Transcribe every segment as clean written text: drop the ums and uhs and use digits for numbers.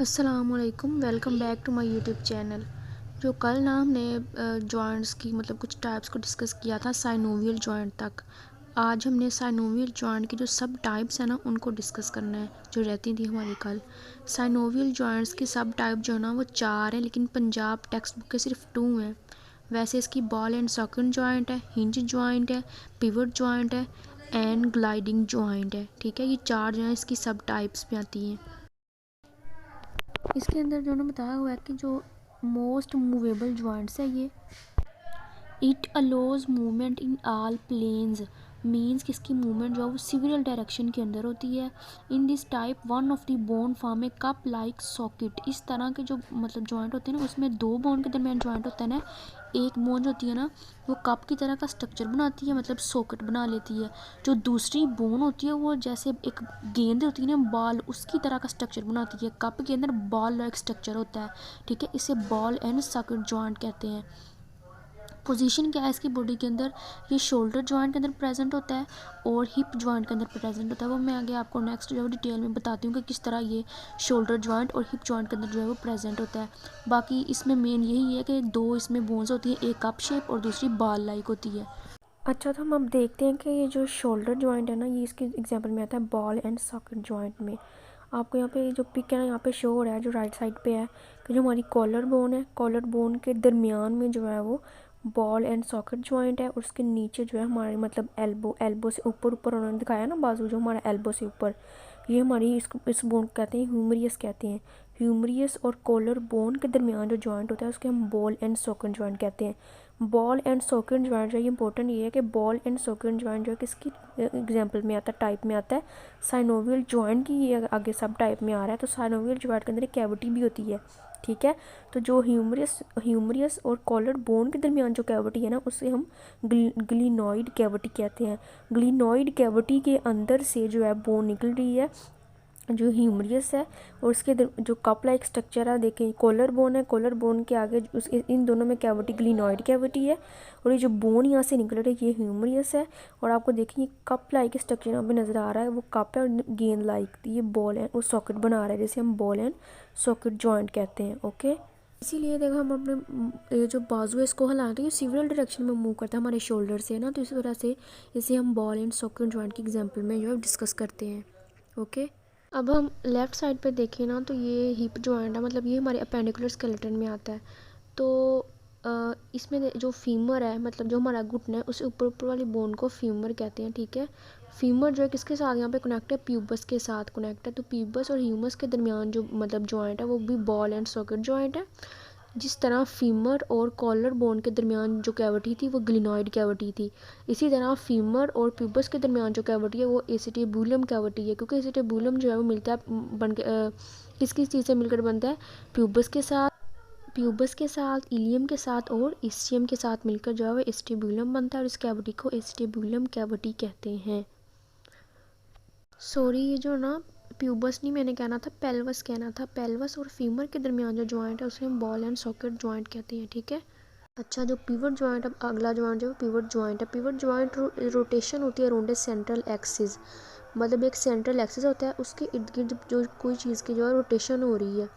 अस्सलामुअलैकुम, welcome back to my YouTube channel. जो कल ना हमने जॉइंट्स की मतलब कुछ टाइप्स को डिस्कस किया था साइनोवियल जॉइंट तक। आज हमने साइनोवियल जॉइंट के जो सब टाइप्स हैं ना उनको डिस्कस करना है जो रहती थी हमारी कल। साइनोवियल जॉइंट्स की सब टाइप जो है ना वो 4 हैं, लेकिन पंजाब टेक्स्ट बुक के सिर्फ 2 हैं। वैसे इसकी बॉल एंड सॉकेट जॉइंट है, हिंज जॉइंट है, पिवट जॉइंट है एंड ग्लाइडिंग जॉइंट है। ठीक है, ये 4 जो हैं इसकी सब टाइप्स में आती हैं। इसके अंदर जो ना बताया हुआ है कि जो मोस्ट मूवेबल जॉइंट्स है ये it allows movement in all planes, means कि इसकी मूवमेंट जो है वो सिविल डायरेक्शन के अंदर होती है। In this type one of the bone form A cup like socket. इस तरह के जो मतलब जॉइंट होते हैं ना उसमें 2 बोन के दरमियान जॉइंट होता है ना, एक बोन जो होती है ना वो कप की तरह का स्ट्रक्चर बनाती है, मतलब सॉकेट बना लेती है। जो दूसरी बोन होती है वो जैसे एक गेंद होती है ना बॉल, उसकी तरह का स्ट्रक्चर बनाती है। कप के अंदर बॉल लाइक स्ट्रक्चर होता है। ठीक है, इसे बॉल एंड सॉकेट जॉइंट कहते हैं। पोजीशन क्या है इसकी बॉडी के अंदर, ये शोल्डर जॉइंट के अंदर प्रेजेंट होता है और हिप जॉइंट के अंदर प्रेजेंट होता है। वो मैं आगे आपको नेक्स्ट जो डिटेल में बताती हूँ कि किस तरह ये शोल्डर जॉइंट और हिप जॉइंट के अंदर जो है वो प्रेजेंट होता है। बाकी इसमें मेन यही है कि 2 इसमें बोन्स होती हैं, एक कप शेप और दूसरी बॉल लाइक होती है। अच्छा, तो हम अब देखते हैं कि ये जो शोल्डर जॉइंट है ना ये इसके एग्जांपल में आता है बॉल एंड सॉकेट जॉइंट में। आपको यहाँ पे जो पिक है ना यहाँ पे शो हो रहा है जो राइट साइड पे है कि जो हमारी कॉलर बोन है, कॉलर बोन के दरमियान में जो है वो बॉल एंड सॉकेट जॉइंट है और उसके नीचे जो है हमारे मतलब एल्बो से ऊपर ऊपर उन्होंने दिखाया ना बाजू जो हमारा एल्बो से ऊपर, ये हमारी इस बोन को कहते हैं ह्यूमरियस कहते हैं। ह्यूमरियस और कॉलर बोन के दरमियान जो जॉइंट होता है उसके हम बॉल एंड सॉकेट जॉइंट कहते हैं। बॉल एंड सॉकेट जॉइंट जो है इंपॉर्टेंट ये है कि बॉल एंड सॉकेट जॉइंट जो है किसकी एग्जांपल में आता है, टाइप में आता है साइनोवियल जॉइंट की। ये आगे सब टाइप में आ रहा है। तो साइनोवियल जॉइंट के अंदर एक कैविटी भी होती है। ठीक है, तो जो ह्यूमरियस और कॉलर बोन के दरमियान जो कैविटी है ना उसे हम ग्लिनॉइड कैविटी कहते हैं। ग्लिनॉइड कैविटी के अंदर से जो है बोन निकल रही है जो ह्यूमरियस है और उसके जो कप लाइक स्ट्रक्चर है, देखें कॉलर बोन है, कॉलर बोन के आगे उस इन दोनों में कैविटी ग्लिनॉइड कैविटी है और ये जो बोन यहाँ से निकल रही है ये ह्यूमरियस है। और आपको देखिए ये कप लाइक स्ट्रक्चर यहाँ पे नज़र आ रहा है, वो कप है और गेंद लाइक ये बॉल एंड वो सॉकेट बना रहा है जिसे हम बॉल एंड सॉकेट जॉइंट कहते हैं। ओके, इसीलिए देखो हम अपने ये जो बाजू है इसको हिलाते हैं, ये सिविल डायरेक्शन में मूव करता है हमारे शोल्डर से ना, तो इस वजह से इसे हम बॉल एंड सॉकेट जॉइंट की एग्जांपल में जो है डिस्कस करते हैं। ओके, अब हम लेफ़्ट साइड पे देखें ना तो ये हिप जॉइंट है, मतलब ये हमारे अपेंडिकुलर स्केलेटन में आता है। तो इसमें जो फीमर है मतलब जो हमारा घुटना है उससे ऊपर ऊपर वाली बोन को फीमर कहते हैं। ठीक है, फीमर जो है किसके साथ यहाँ पे कनेक्ट है, प्यूबस के साथ कनेक्ट है। तो प्यूबस और ह्यूमस के दरमियान जो मतलब जॉइंट है वो भी बॉल एंड सॉकेट जॉइंट है। जिस तरह फीमर और कॉलर बोन के दरमियान जो कैविटी थी वो ग्लिनॉइड कैविटी थी, इसी तरह फीमर और प्यूबस के दरमियान जो कैविटी है वो एसिटिबुलम कैविटी है, क्योंकि एसिटिबुलम जो है वो मिलता है बन के किस किस चीज़ से मिलकर बनता है, प्यूबस के साथ, इलियम के साथ और इस्चियम के साथ मिलकर जो है वो एसिटिबुलम बनता है और इस कैविटी को एसिटिबुलम कैविटी कहते हैं। सॉरी, ये जो ना प्यूबस नहीं मैंने कहना था, पेल्वस कहना था। पेल्वस और फीमर के दरमियान जो जॉइंट है उसे हम बॉल एंड सॉकेट जॉइंट कहते हैं। ठीक है, अच्छा जो पिवट जॉइंट, अब अगला जॉइंट जो पिवट जॉइंट है, पिवट जॉइंट रोटेशन होती है अराउंड ए सेंट्रल एक्सिस, मतलब एक सेंट्रल एक्सिस होता है उसके इर्द गिर्द जो कोई चीज़ की जो है रोटेशन हो रही है।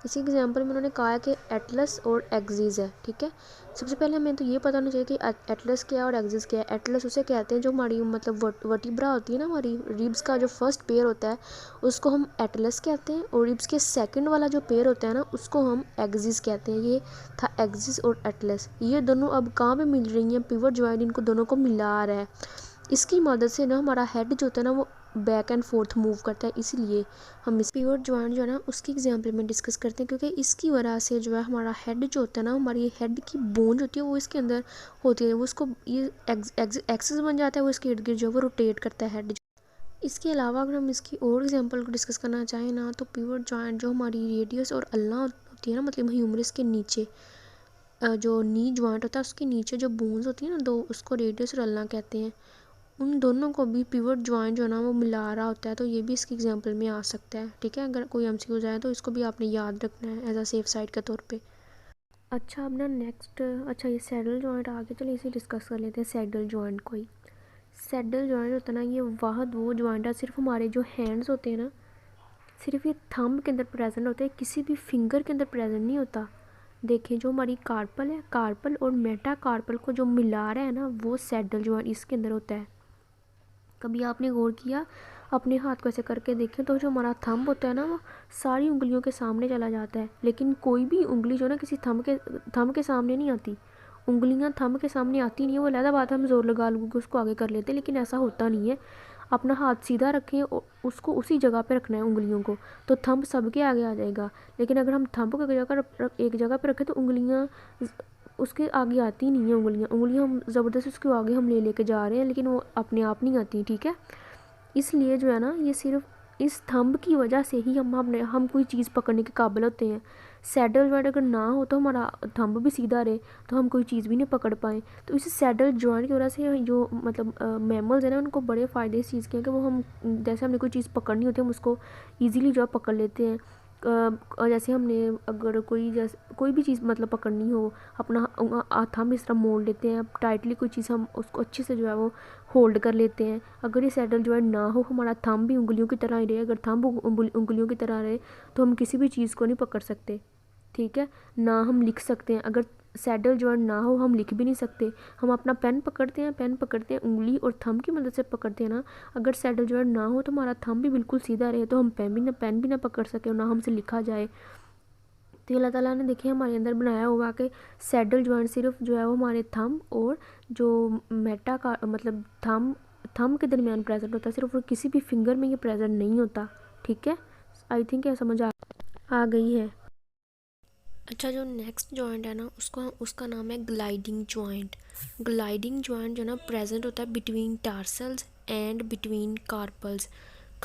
इसी एग्जांपल में उन्होंने कहा है कि एटलस और एक्सिस है। ठीक है, सबसे पहले हमें तो ये पता होना चाहिए कि एटलस क्या है और एक्सिस क्या है। एटलस उसे कहते हैं जो हमारी मतलब वर्टिब्रा होती है ना, हमारी रिब्स का जो फर्स्ट पेयर होता है उसको हम एटलस कहते हैं और रिब्स के सेकंड वाला जो पेयर होता है ना उसको हम एक्सिस कहते हैं। ये था एक्सिस और एटलस, ये दोनों अब कहाँ पे मिल रही हैं, पिवट जॉइंट इनको दोनों को मिला रहा है। इसकी मदद से ना हमारा हेड जो होता है ना वो बैक एंड फोर्थ मूव करता है, इसीलिए हम इस पिवट जॉइंट जो है ना उसकी एग्जांपल में डिस्कस करते हैं, क्योंकि इसकी वजह से जो है हमारा हेड जो होता है ना, हमारी हेड की बोन होती है वो इसके अंदर होती है, वो उसको ये एक्सिस बन जाता है, वो इसके इर्द गिर्द जो है वो रोटेट करता है हेड। इसके अलावा अगर हम इसकी और एग्जांपल को डिस्कस करना चाहें ना तो पिवट जॉइंट जो हमारी रेडियस और अल्ना होती है ना, मतलब ह्यूमरस के नीचे जो नी जॉइंट होता है उसके नीचे जो बोन्स होती है ना दो, उसको रेडियस और अल्ना कहते हैं। उन दोनों को भी पिवट जॉइंट जो है ना वो मिला रहा होता है, तो ये भी इसकी एग्जांपल में आ सकता है। ठीक है, अगर कोई एमसीक्यू जाए तो इसको भी आपने याद रखना है एज अ सेफ साइड के तौर पे। अच्छा, अब ना नेक्स्ट, अच्छा ये सैडल जॉइंट आगे चलिए इसे डिस्कस कर लेते हैं। सैडल जॉइंट को ही, सैडल जॉइंट होता है ना ये वाहद वो जॉइंट है सिर्फ हमारे जो हैंड्स होते हैं ना, सिर्फ ये थंब के अंदर प्रेजेंट होता है, किसी भी फिंगर के अंदर प्रेजेंट नहीं होता। देखें जो हमारी कार्पल है, कार्पल और मेटा कार्पल को जो मिला रहा है ना, वो सैडल जॉइंट इसके अंदर होता है। कभी आपने गौर किया, अपने हाथ को ऐसे करके देखें तो जो हमारा थंब होता है ना, वो सारी उंगलियों के सामने चला जाता है, लेकिन कोई भी उंगली जो ना किसी थंब के सामने नहीं आती। उंगलियां थंब के सामने आती नहीं है, वो अलग बात है, हम जोर लगा के उसको आगे कर लेते हैं, लेकिन ऐसा होता नहीं है। अपना हाथ सीधा रखें और उसको उसी जगह पे रखना है उंगलियों को, तो थंब सबके आगे आ जाएगा। लेकिन अगर हम थंब को एक जगह पे रखें तो उंगलियां उसके आगे आती नहीं है। उंगलियां हम ज़बरदस्ती उसके आगे हम लेके जा रहे हैं, लेकिन वो अपने आप नहीं आती, ठीक है। इसलिए जो है ना, ये सिर्फ इस थंब की वजह से ही हम कोई चीज़ पकड़ने के काबिल होते हैं। सैडल जॉइंट अगर ना हो तो हमारा थंब भी सीधा रहे तो हम कोई चीज़ भी नहीं पकड़ पाएँ। तो इस सैडल जॉइंट की वजह से जो मतलब मैमल्स हैं ना, उनको बड़े फ़ायदे इस चीज़ के हैं कि वो हम जैसे हमने कोई चीज़ पकड़नी होती है, हम उसको ईज़िली जो है पकड़ लेते हैं। जैसे हमने अगर कोई भी चीज़ मतलब पकड़नी हो, अपना थंब इस तरह मोड़ लेते हैं टाइटली, कोई चीज़ हम उसको अच्छे से जो है वो होल्ड कर लेते हैं। अगर ये सैडल जॉइंट ना हो, हमारा थंब भी उंगलियों की तरह ही रहे, अगर थंब उंगलियों की तरह रहे तो हम किसी भी चीज़ को नहीं पकड़ सकते, ठीक है ना। हम लिख सकते हैं, अगर सैडल जॉइंट ना हो हम लिख भी नहीं सकते। हम अपना पेन पकड़ते हैं उंगली और थंब की मदद से पकड़ते हैं ना। अगर सैडल जॉइंट ना हो तो हमारा थंब भी बिल्कुल सीधा रहे तो हम पेन भी ना पकड़ सके और ना हमसे लिखा जाए। तो अल्लाह ताला ने देखिए हमारे अंदर बनाया हुआ कि सैडल जॉइंट सिर्फ जो है वो हमारे थंब और जो मेटा का मतलब थंब के दरमियान प्रेजेंट होता है, सिर्फ, और किसी भी फिंगर में ये प्रेजेंट नहीं होता, ठीक है। आई थिंक ये समझ आ गई है। अच्छा, जो नेक्स्ट जॉइंट है ना, उसका नाम है ग्लाइडिंग जॉइंट। ग्लाइडिंग जॉइंट जो ना प्रेजेंट होता है between tarsals and between carpals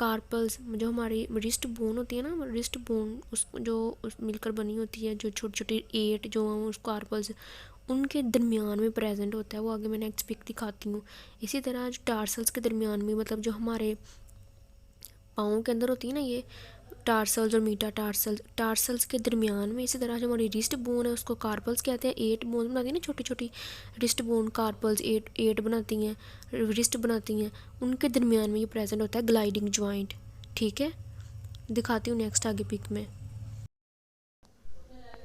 जो हमारी रिस्ट बोन होती है ना, रिस्ट बोन उस मिलकर बनी होती है, जो छोटी छोटी 8 जो हैं उस कार्पल्स उनके दरमियान में प्रेजेंट होता है। वो आगे मैं नेक्स्ट पिक दिखाती हूँ। इसी तरह जो टार्सल्स के दरमियान में, मतलब जो हमारे पाँव के अंदर होती है ना, ये टार्सल्स और मीटा टार्सल्स के दरमियान में, इसी तरह जो हमारी रिस्ट बोन है उसको कार्पल्स कहते हैं। 8 बोन बनाती है ना, छोटी छोटी रिस्ट बोन, कार्पल्स 8 बनाती हैं, रिस्ट बनाती हैं, उनके दरमियान में ये प्रेजेंट होता है ग्लाइडिंग जॉइंट, ठीक है। दिखाती हूँ नेक्स्ट आगे पिक में।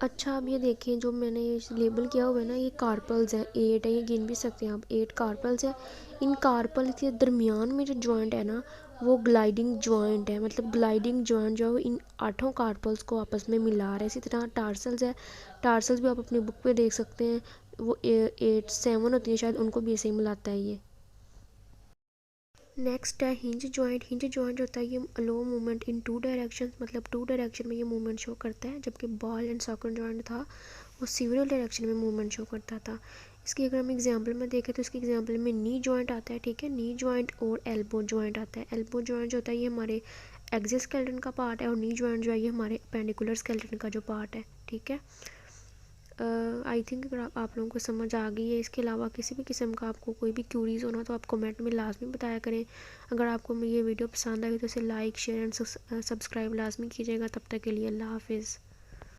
अच्छा, अब ये देखिए जो मैंने ये लेबल किया हुआ है ना, ये कार्पल्स है, 8 है, ये गिन भी सकते हैं आप, 8 कार्पल्स है। इन कार्पल के दरमियान में जो जॉइंट है ना, वो ग्लाइडिंग जॉइंट है। मतलब ग्लाइडिंग जॉइंट जो है इन 8 कार्पल्स को आपस में मिला रहा है। इसी तरह टार्सल्स है, टार्सल्स भी आप अपनी बुक पे देख सकते हैं, वो 7 होती है शायद, उनको भी ऐसे ही मिलाता है ये। नेक्स्ट है हिंज जॉइंट। हिंज जॉइंट होता है ये लो मूवमेंट इन 2 डायरेक्शन, मतलब 2 डायरेक्शन में ये मूवमेंट शो करता है, जबकि बॉल एंड सॉकेट जॉइंट था वो सिविल डायरेक्शन में मूवमेंट शो करता था। इसकी अगर हम एग्जांपल में देखें तो इसके एग्जांपल में नी जॉइंट आता है, ठीक है, नी जॉइंट और एल्बो जॉइंट आता है। एल्बो जॉइंट जो होता है ये हमारे एक्सिस का पार्ट है, और नी जॉइंट जो है ये हमारे पेंडिकुलर स्केलेटन का जो पार्ट है, ठीक है। आई थिंक अगर आप लोगों को समझ आ गई है। इसके अलावा किसी भी किस्म का आपको कोई भी क्यूरीज होना तो आप कमेंट में लाजमी बताया करें। अगर आपको ये वीडियो पसंद आई तो इसे लाइक शेयर एंड सब्सक्राइब लाजमी कीजिएगा। तब तक के लिए अल्लाह हाफिज़।